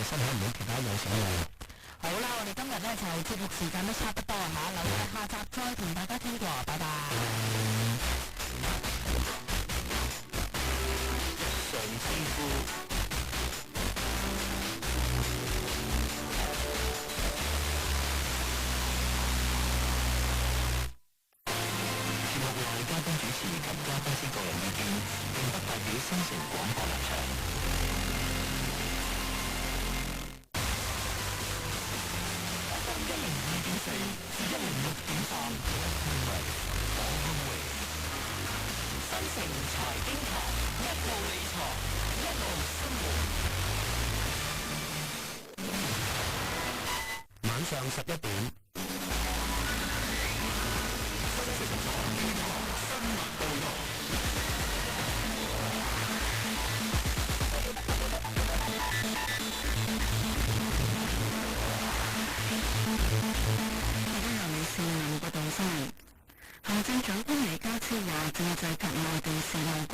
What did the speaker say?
身可唔可以其他有所謂？好啦，我哋今日咧就節目時間都差不多啊嘛，留喺下集再同大家傾過，拜拜。上稱呼。節目內嘉賓主持及嘉賓之個人意見，並不代表新城廣播立場。102.4至106.3，新城財經台，一路理財，一路生活。晚上11點。新城財經台新聞報道。大家好，我是林國道新聞。行政長官李家超話，政制及內地事務局